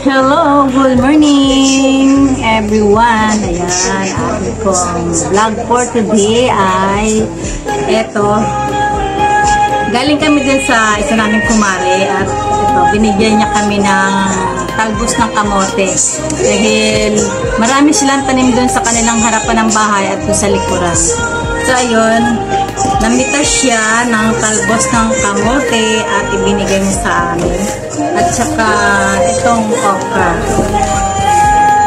Hello, good morning everyone. Ayan, ating kong vlog for today ay eto. Galing kami din sa isa naming kumare at ito, binigyan niya kami ng talbos ng kamote. Dahil marami silang tanim dun sa kanilang harapan ng bahay at dun sa likuran. So ayun, namita siya ng talbos ng kamote at ibinigay niya sa amin. At saka itong okra.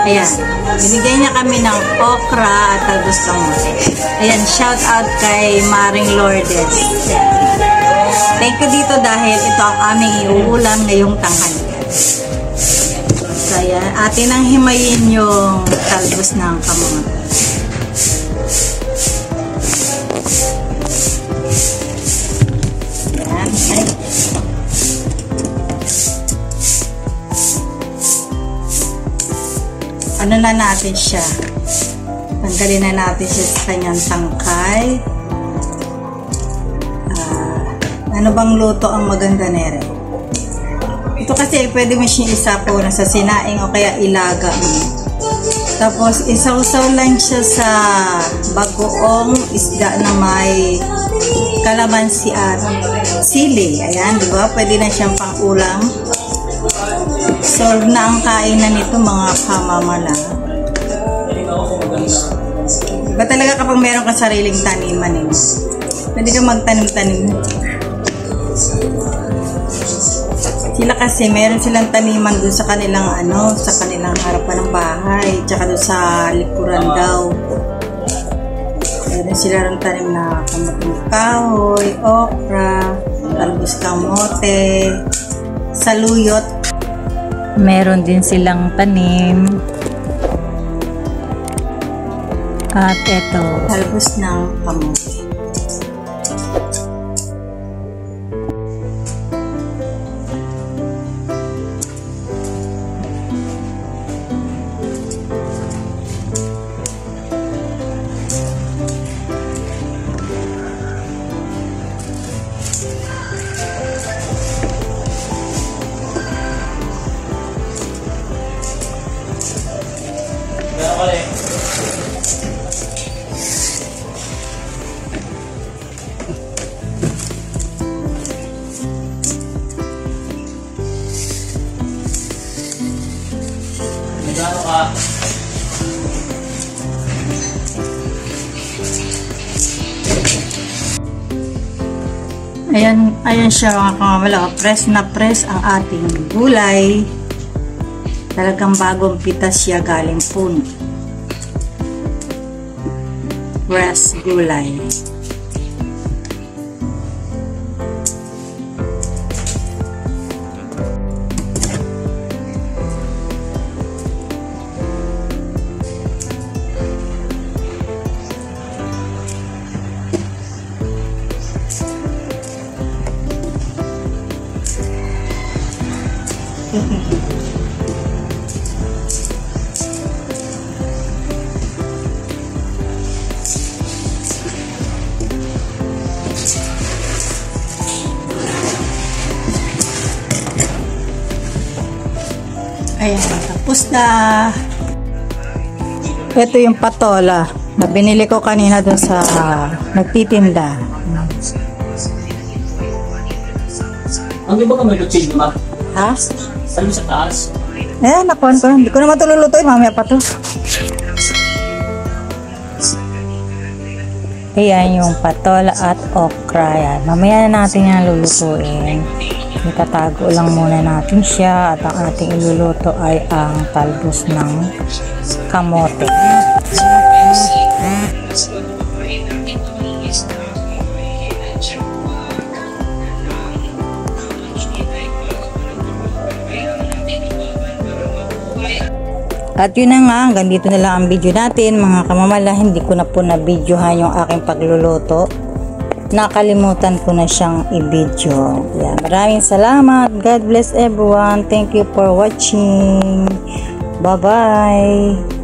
Ayan, binigay niya kami ng okra at talbos kamote. Ayan, shout out kay Maring Lourdes. Thank you dito dahil ito ang aming iuulam ngayong tanghali. So ayan, atin ang himayin yung talbos ng kamote. Ano na natin siya? Tanggalin na natin siya sa kanyang tangkay. Ano bang luto ang maganda nere? Ito kasi pwede mo siyang isapaw na sa sinaing o kaya ilaga. Tapos isaw-saw lang siya sa bagoong isda na may kalamansi at sili. Ayan, diba? Pwede na siyang pang-ulam. Solve na ang kainan nito mga kamamala. Ba talaga kapag meron ka sariling taniman eh. Pwede ka magtanim-tanim. Sila kasi meron silang taniman dun sa kanilang sa kanilang harapan ng bahay, tsaka dun sa likuran daw. Meron sila rin tanim na kamuting kahoy, okra, talbos kamote, saluyot. Meron din silang tanim. At eto, talbos ng kamote. Ayan siya mga kamamala. Press na press ang ating gulay. Talagang bagong pitas siya galing puno. Press gulay. Ayan, tapos na. Ito yung patola na binili ko kanina dun sa nagtitinda. Ang iba ka may lutin ba? Ha? Saan sa taas? Eh, nakuhan ko. Hindi ko naman ito lulutuin. Mamaya pa to. Ayan yung patola at okra. Yan. Mamaya na natin yan lulutuin. Itatago lang muna natin siya. At ang ating iluluto ay ang talbos ng kamote. At yun na nga, hanggang dito na lang ang video natin mga kamamala. Hindi ko na po na-videohan yung aking pagluluto. Nakalimutan ko na siyang i-video. Maraming salamat. God bless everyone. Thank you for watching. Bye-bye.